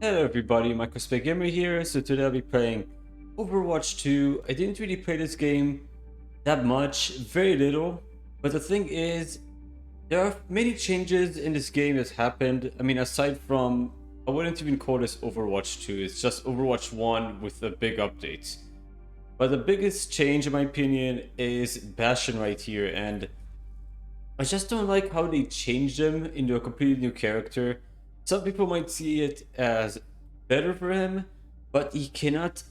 Hello everybody, MicroSpecGamer here. So today I'll be playing Overwatch 2. I didn't really play this game that much, very little. But the thing is, there are many changes in this game that's happened. I mean, aside from, I wouldn't even call this Overwatch 2. It's just Overwatch 1 with a big update. But the biggest change, in my opinion, is Bastion right here. And I just don't like how they changed him into a completely new character. Some people might see it as better for him, but he cannot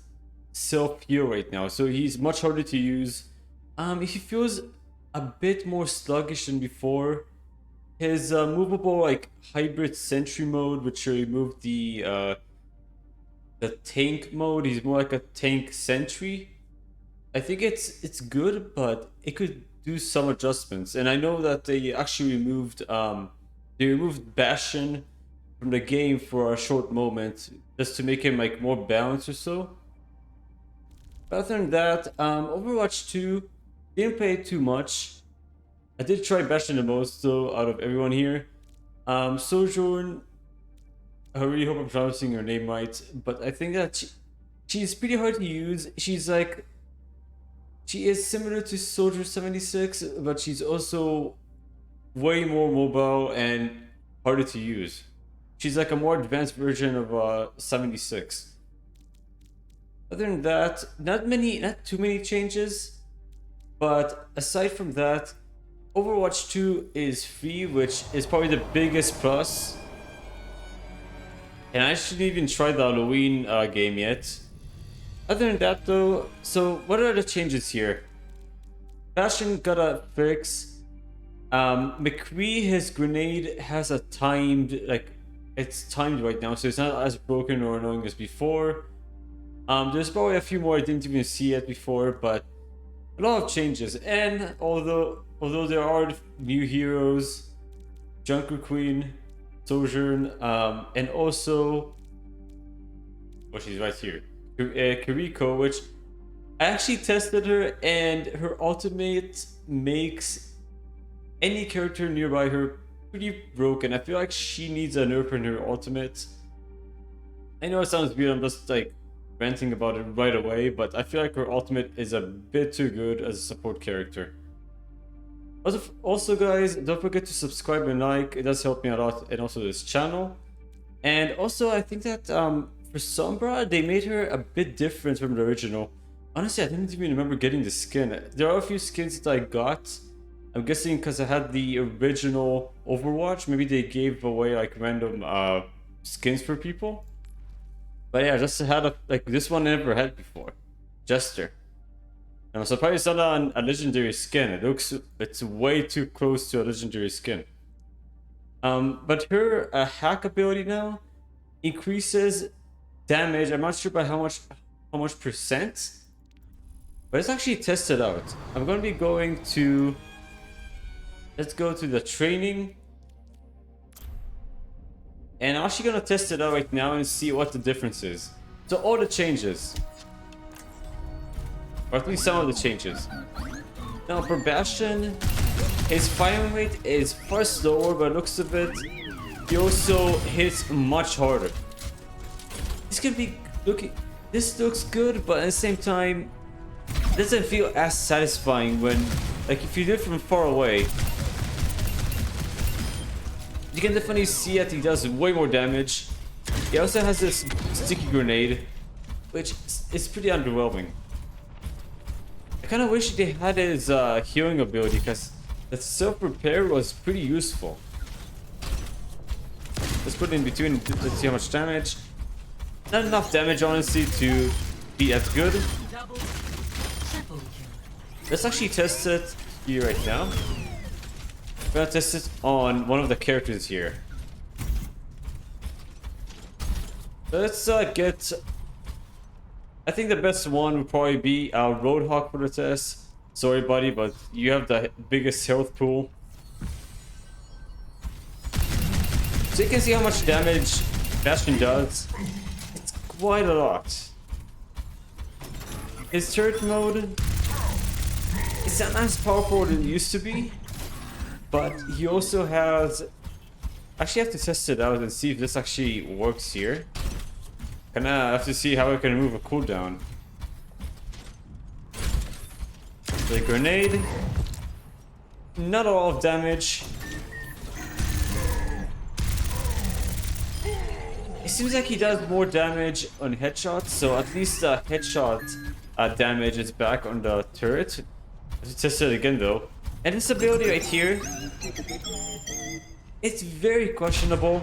self-heal right now, so he's much harder to use. He feels a bit more sluggish than before. His movable like hybrid sentry mode, which removed the tank mode, he's more like a tank sentry. I think it's good, but it could do some adjustments. And I know that they actually removed Bastion from the game for a short moment just to make him like more balanced or so. But other than that, Overwatch 2 didn't play it too much. I did try Bastion the most though out of everyone here. Sojourn, I really hope I'm pronouncing her name right, but I think that she's pretty hard to use. She is similar to Soldier 76, but she's also way more mobile and harder to use. She's like a more advanced version of 76. Other than that, not too many changes. But aside from that, Overwatch 2 is free, which is probably the biggest plus. And I shouldn't even try the Halloween game yet. Other than that though, so what are the changes here? Bastion got a fix. McCree, his grenade has a timed, like, it's timed right now, so it's not as broken or annoying as before. There's probably a few more I didn't even see yet before, but a lot of changes. And although there are new heroes, Junker Queen, Sojourn, and also, well, she's right here, Kiriko, which I actually tested her, and her ultimate makes any character nearby her pretty broken. I feel like she needs a nerf in her ultimate. I know it sounds weird, I'm just like ranting about it right away, but I feel like her ultimate is a bit too good as a support character. Also guys, don't forget to subscribe and like, it does help me a lot, and also this channel. And also I think that for Sombra, they made her a bit different from the original. Honestly, I didn't even remember getting the skin. There are a few skins that I got. I'm guessing because I had the original Overwatch, maybe they gave away like random skins for people. But yeah, just had like this one I never had before. Jester. And I'm surprised it's not a legendary skin. It's way too close to a legendary skin. But her hack ability now increases damage. I'm not sure by how much percent, but let's actually test it out. I'm gonna be going to, let's go to the training. And I'm actually gonna test it out right now and see what the difference is. So all the changes, or at least some of the changes. Now for Bastion, his firing rate is far slower, but looks of it, he also hits much harder. This looks good, but at the same time, it doesn't feel as satisfying when, like, if you do it from far away. You can definitely see that he does way more damage. He also has this sticky grenade, which is pretty underwhelming. I kind of wish they had his healing ability, because that self-repair was pretty useful. Let's put it in between, let's see how much damage. Not enough damage, honestly, to be as good. Let's actually test it here right now. I'm gonna test it on one of the characters here. Let's get, I think the best one would probably be Roadhog for the test. Sorry buddy, but you have the biggest health pool. So you can see how much damage Bastion does. It's quite a lot. His turret mode, it's not as powerful as it used to be. But he also has, actually have to test it out and see if this actually works here. Kinda have to see how I can remove a cooldown. The grenade. Not a lot of damage. It seems like he does more damage on headshots, so at least the headshot damage is back on the turret. Let's test it again though. And this ability right here, it's very questionable.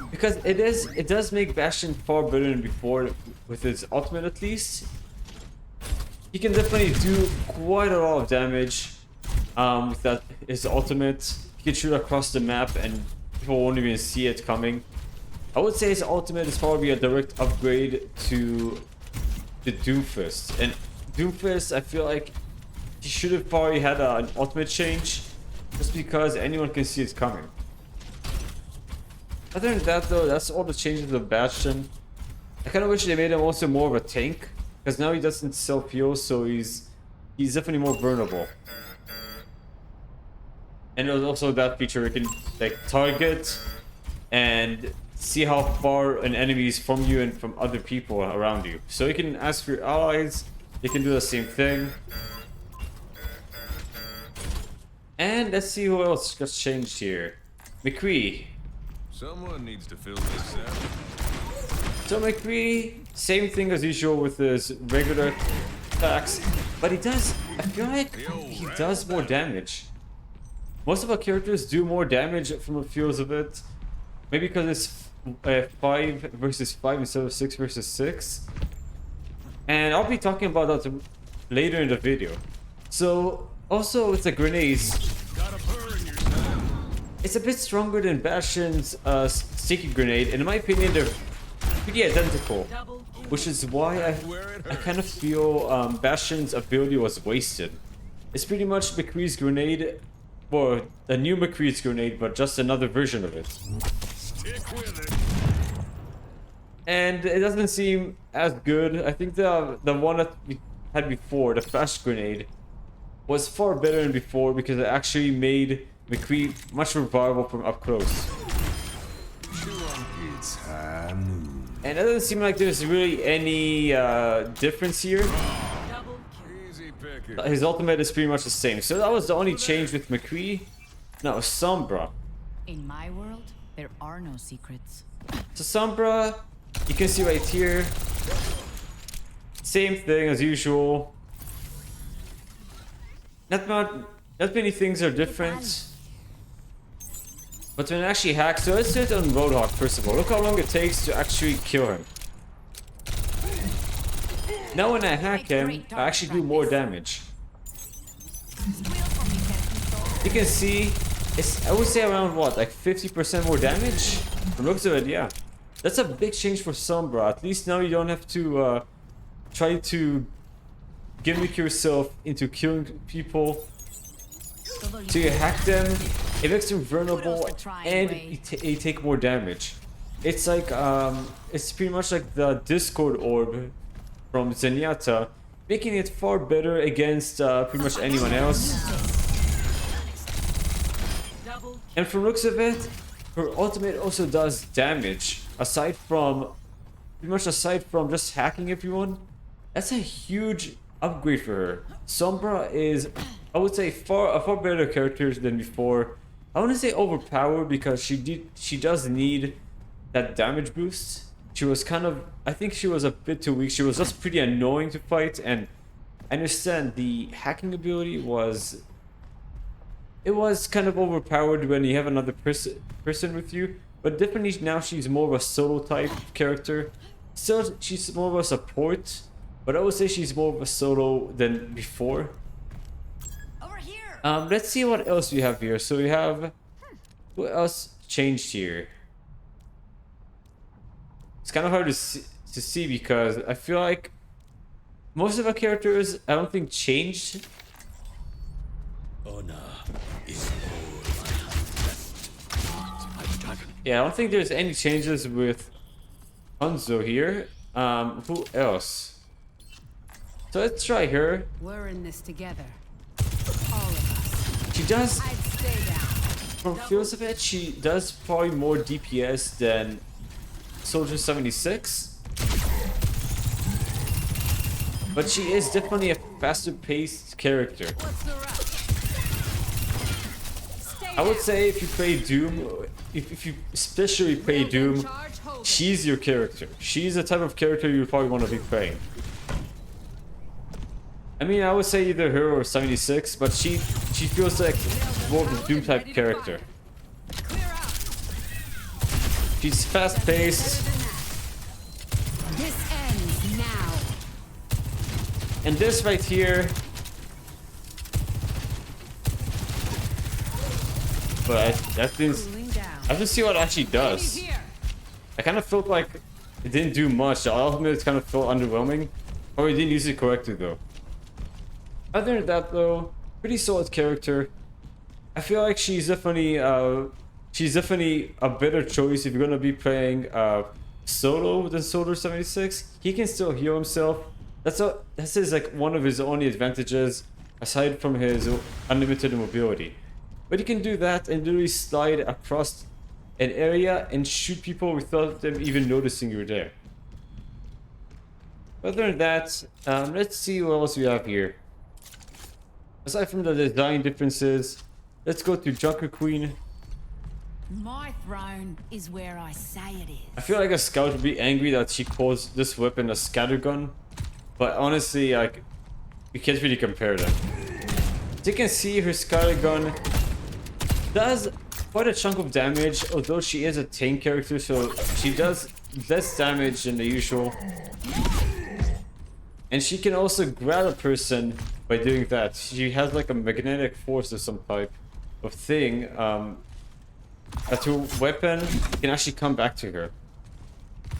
Because it does make Bastion far better than before with his ultimate at least. He can definitely do quite a lot of damage with that his ultimate. He can shoot across the map and people won't even see it coming. I would say his ultimate is probably a direct upgrade to the Doomfist. And Doomfist, I feel like he should have probably had an ultimate change just because anyone can see it coming. Other than that though, that's all the changes of Bastion. I kind of wish they made him also more of a tank, because now he doesn't self-heal, so he's definitely more vulnerable. And there's also that feature where you can like target and see how far an enemy is from you and from other people around you. So you can ask for your allies, they can do the same thing. And let's see who else just changed here. McCree. Someone needs to fill this out. So McCree, same thing as usual with his regular attacks, but I feel like he does more damage. Most of our characters do more damage from the feels of it. Maybe because it's 5 versus 5 instead of 6 versus 6. And I'll be talking about that later in the video. So also with the grenades, it's a bit stronger than Bastion's sticky grenade, and in my opinion they're pretty identical, which is why I kind of feel Bastion's ability was wasted. It's pretty much McCree's grenade, or the new McCree's grenade, but just another version of it. Stick with it. And it doesn't seem as good. I think the one that we had before, the flash grenade, was far better than before because it actually made McCree much more viable from up close. And it doesn't seem like there's really any difference here. His ultimate is pretty much the same. So that was the only change with McCree. No, Sombra. In my world, there are no secrets. So Sombra, you can see right here. Same thing as usual. Not many things are different. But when it actually hacks, so let's do it on Roadhog first of all. Look how long it takes to actually kill him. Now when I hack him, I actually do more damage. You can see, I would say around what, like 50% more damage? From the looks of it, yeah. That's a big change for Sombra. At least now you don't have to try to gimmick yourself into killing people. So you hack them, it makes them vulnerable, and you take more damage. It's like, it's pretty much like the Discord orb from Zenyatta, making it far better against pretty much anyone else. And from looks of it, her ultimate also does damage, pretty much aside from just hacking everyone. That's a huge upgrade for her. Sombra is, I would say, a far better character than before. I wouldn't say overpowered because she does need that damage boost. She was kind of, I think she was a bit too weak. She was just pretty annoying to fight, and I understand the hacking ability was, it was kind of overpowered when you have another person with you, but definitely now she's more of a solo type character. Still, she's more of a support, but I would say she's more of a solo than before. Over here. Let's see what else we have here. So we have, what else changed here? It's kind of hard to see because I feel like most of our characters, I don't think, changed. Yeah, I don't think there's any changes with Hanzo here. Who else? So let's try her. We're in this together. All of us. She does. I'd stay down. from feels of it, she does probably more DPS than Soldier 76. But she is definitely a faster paced character. What's the rush? I would say if you play Doom, if you especially play Doom, she's your character. She's the type of character you probably want to be playing. I mean, I would say either her or 76, but she feels like more of a Doom type character. She's fast paced. This ends now. And this right here. But that thing's, I have to see what it actually does. I kind of felt like it didn't do much. The ultimate kind of felt underwhelming. Or it didn't use it correctly though. Other than that though, pretty solid character. I feel like she's definitely a better choice if you're gonna be playing solo than Soldier 76. He can still heal himself. That's his like one of his only advantages aside from his unlimited mobility. But you can do that and literally slide across an area and shoot people without them even noticing you're there. Other than that, let's see what else we have here. Aside from the design differences, let's go to Junker Queen. My throne is where I say it is. I feel like a scout would be angry that she calls this weapon a scattergun, but honestly, like, you can't really compare them. As you can see, her scattergun does quite a chunk of damage, although she is a tank character, so she does less damage than the usual. And she can also grab a person by doing that. She has like a magnetic force of some type of thing. That her weapon can actually come back to her.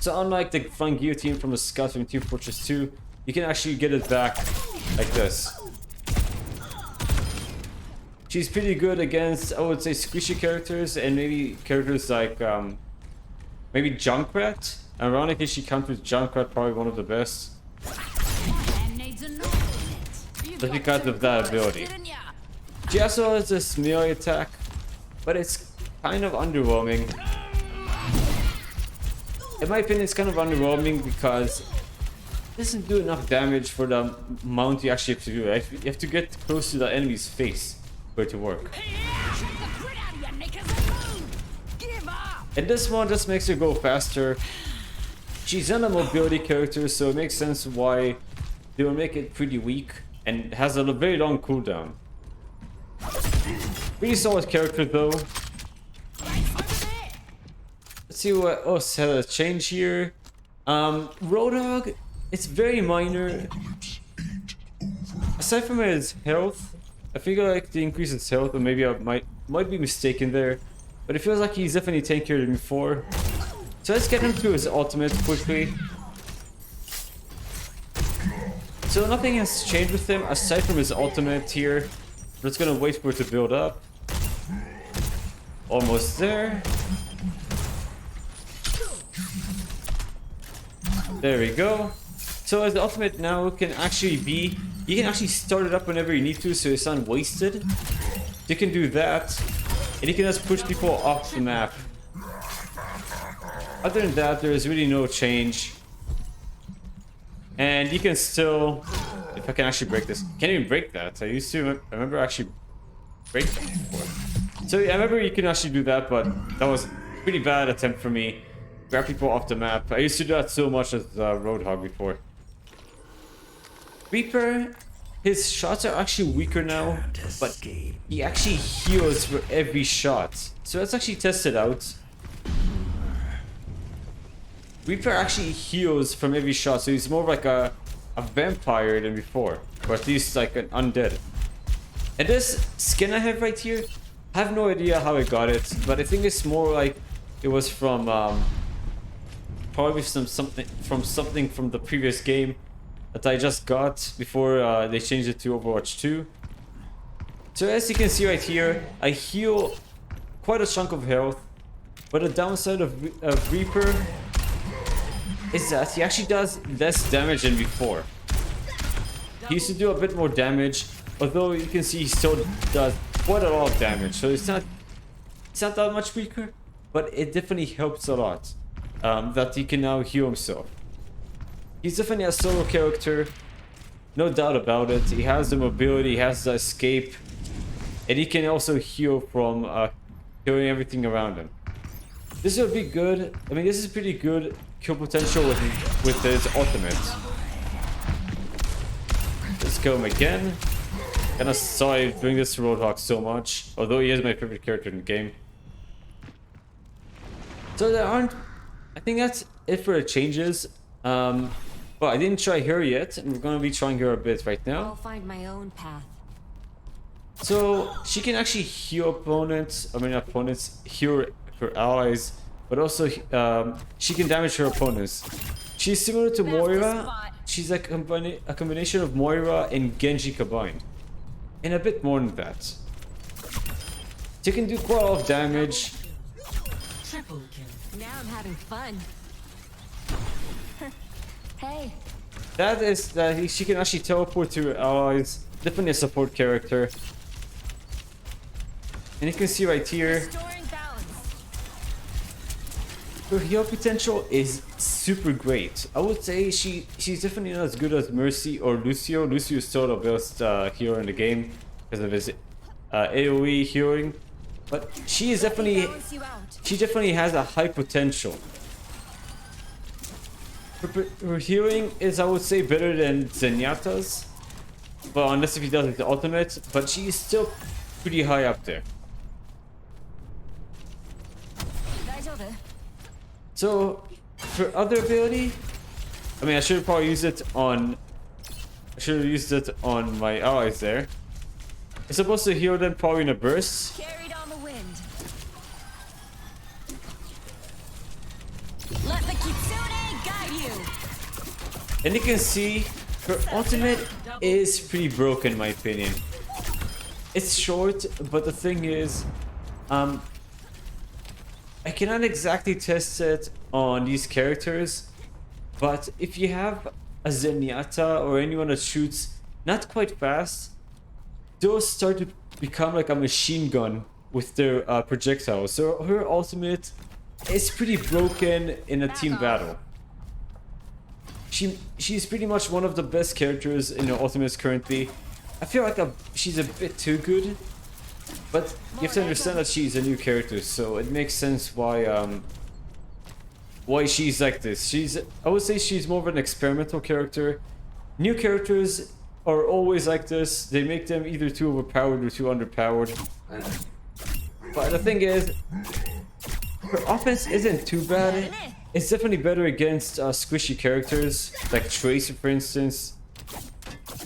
So unlike the flying guillotine from the scout from Team Fortress 2, you can actually get it back like this. She's pretty good against, I would say, squishy characters and maybe characters like maybe Junkrat. Ironically, she counters Junkrat, probably one of the best. Just because of that ability. She also has this melee attack, but it's kind of underwhelming. In my opinion, it's kind of underwhelming because it doesn't do enough damage for the amount you actually have to do. You have to get close to the enemy's face for it to work. And this one just makes her go faster. She's not a mobility character, so it makes sense why they will make it pretty weak and has a very long cooldown. Pretty solid character though. Let's see what else has changed here. Roadhog, it's very minor. Aside from his health, I feel like they increase his health, or maybe I might be mistaken there. But it feels like he's definitely tankier than before. So let's get him to his ultimate quickly. So nothing has changed with him aside from his ultimate here. We're just gonna wait for it to build up. Almost there. There we go. So as the ultimate now can actually be, you can actually start it up whenever you need to, so it's not wasted. You can do that, and you can just push people off the map. Other than that, there is really no change. And you can still, if I can actually break this, can't even break that. I remember actually break that before. So yeah, I remember you can actually do that, but that was a pretty bad attempt for me. Grab people off the map. I used to do that so much as Roadhog before. Reaper, his shots are actually weaker now, but he actually heals for every shot. So let's actually test it out. Reaper actually heals from every shot, so he's more like a vampire than before, or at least like an undead. And this skin I have right here, I have no idea how I got it, but I think it's more like it was from probably something from the previous game that I just got before they changed it to Overwatch 2. So as you can see right here, I heal quite a chunk of health, but the downside of Reaper is that he actually does less damage than before. He used to do a bit more damage, although you can see he still does quite a lot of damage, so it's not It's not that much weaker, but it definitely helps a lot. That he can now heal himself. He's definitely a solo character, no doubt about it. He has the mobility, he has the escape, and he can also heal from killing everything around him. This would be good. I mean, this is pretty good kill potential with his ultimate. Let's kill him again. Kinda sorry doing this to Roadhog so much, although he is my favorite character in the game. So there aren't... I think that's it for the changes. But I didn't try her yet, and we're gonna be trying her a bit right now. I'll find my own path. So she can actually heal opponents, heal her allies, but also she can damage her opponents. She's similar to Moira. She's like a combination of Moira and Genji combined, and a bit more than that. She can do quite a lot of damage. Triple kill. Now I'm having fun. Hey. That is that she can actually teleport to her allies. Definitely a support character. And you can see right here, her heal potential is super great. I would say she's definitely not as good as Mercy or Lucio. Lucio is still the best healer in the game because of his AoE healing. But she definitely has a high potential. Her healing is, I would say, better than Zenyatta's. Well, unless if he does the ultimate, but she's still pretty high up there. So, her other ability, I mean, I should have probably used it on... I should have used it on my allies there. It's supposed to heal them probably in a burst. Carried on the wind. Let the Kitsune guide you. And you can see her ultimate is pretty broken in my opinion. It's short, but the thing is, I cannot exactly test it on these characters, but if you have a Zenyatta or anyone that shoots not quite fast, those start to become like a machine gun with their projectiles. So her ultimate is pretty broken in a team battle. She's pretty much one of the best characters in her ultimates currently. I feel like she's a bit too good, but you have to understand that she's a new character, so it makes sense why she's like this. I would say she's more of an experimental character. New characters are always like this. They make them either too overpowered or too underpowered. But the thing is, her offense isn't too bad. It's definitely better against squishy characters like Tracer, for instance.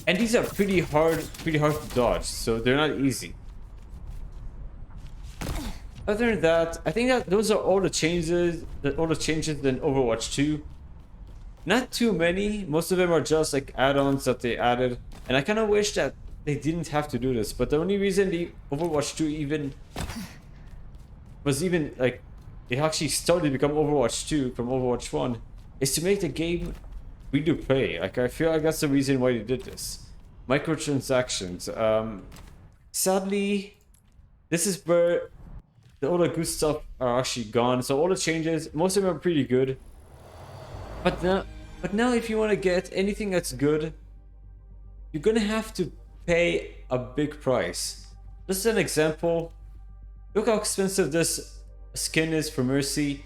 And these are pretty hard to dodge, so they're not easy. Other than that, I think that those are all the changes in Overwatch 2. Not too many. Most of them are just like add-ons that they added, and I kind of wish that they didn't have to do this. But the only reason the Overwatch 2 was like it actually started to become Overwatch 2 from Overwatch 1 is to make the game free to play. Like, I feel like that's the reason why they did this. Microtransactions. Sadly, this is where all the good stuff are actually gone. So all the changes, most of them are pretty good. But now if you want to get anything that's good, you're gonna have to pay a big price. Just an example. Look how expensive this skin is for Mercy.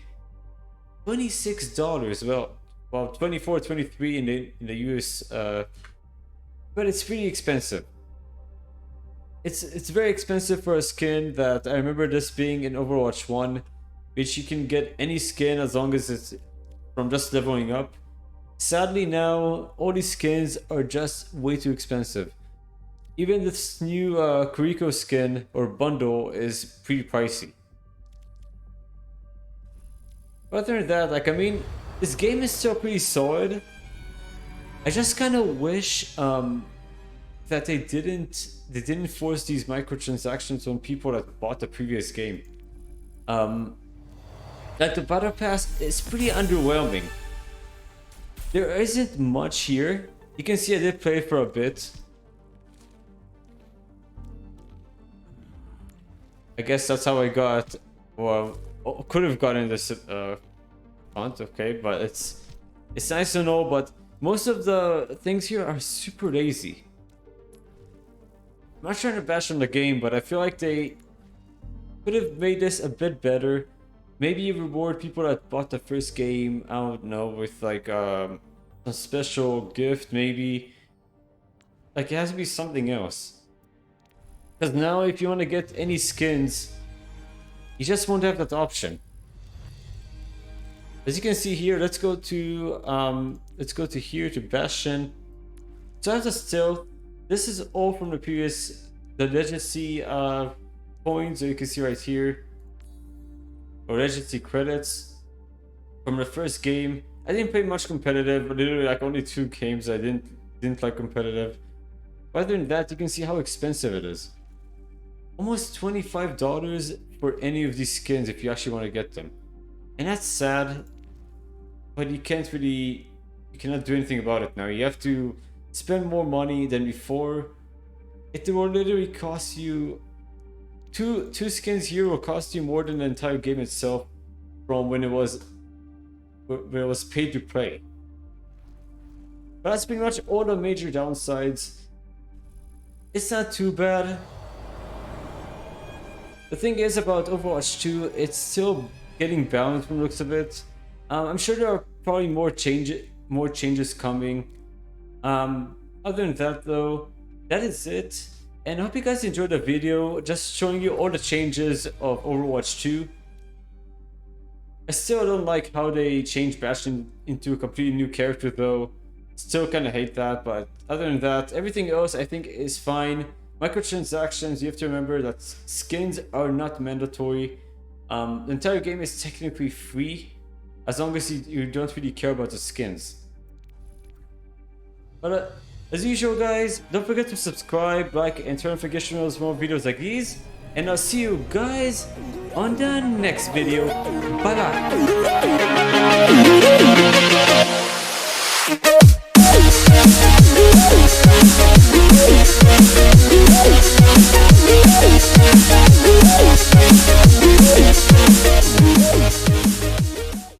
$26. Well, 24, 23 in the US, but it's pretty expensive. It's very expensive for a skin that I remember this being in Overwatch 1, which you can get any skin as long as it's from just leveling up. Sadly now, all these skins are just way too expensive. Even this new Kuriko skin or bundle is pretty pricey. But other than that, like, I mean, this game is still pretty solid. I just kind of wish that they didn't force these microtransactions on people that bought the previous game. Like, the battle pass is pretty underwhelming. There isn't much here. You can see I did play for a bit. I guess that's how I got Well, could have gotten this font, okay, but it's nice to know. But most of the things here are super lazy. I'm not trying to bash on the game, but I feel like they could have made this a bit better. Maybe reward people that bought the first game, I don't know, with like a special gift, maybe. Like, it has to be something else. Because now if you want to get any skins, you just won't have that option. As you can see here, let's go to here to Bastion. So as a stealth, this is all from the previous, the legacy coins that you can see right here, or legacy credits from the first game. I didn't play much competitive, literally like only 2 games. I didn't like competitive. But other than that, you can see how expensive it is. Almost $25 for any of these skins if you actually want to get them. And that's sad, but you cannot do anything about it now. You have to spend more money than before. It will literally cost you two skins here will cost you more than the entire game itself from when it was paid to play. But that's pretty much all the major downsides. It's not too bad. The thing is about Overwatch 2, it's still getting balanced from the looks of it. I'm sure there are probably more changes coming. Other than that though, that is it. And I hope you guys enjoyed the video, just showing you all the changes of Overwatch 2. I still don't like how they changed Bastion into a completely new character though. Still kind of hate that, but other than that, everything else I think is fine. Microtransactions, you have to remember that skins are not mandatory. The entire game is technically free, as long as you don't really care about the skins. But as usual guys, don't forget to subscribe, like, and turn on notifications for more videos like these. And I'll see you guys on the next video. Bye bye.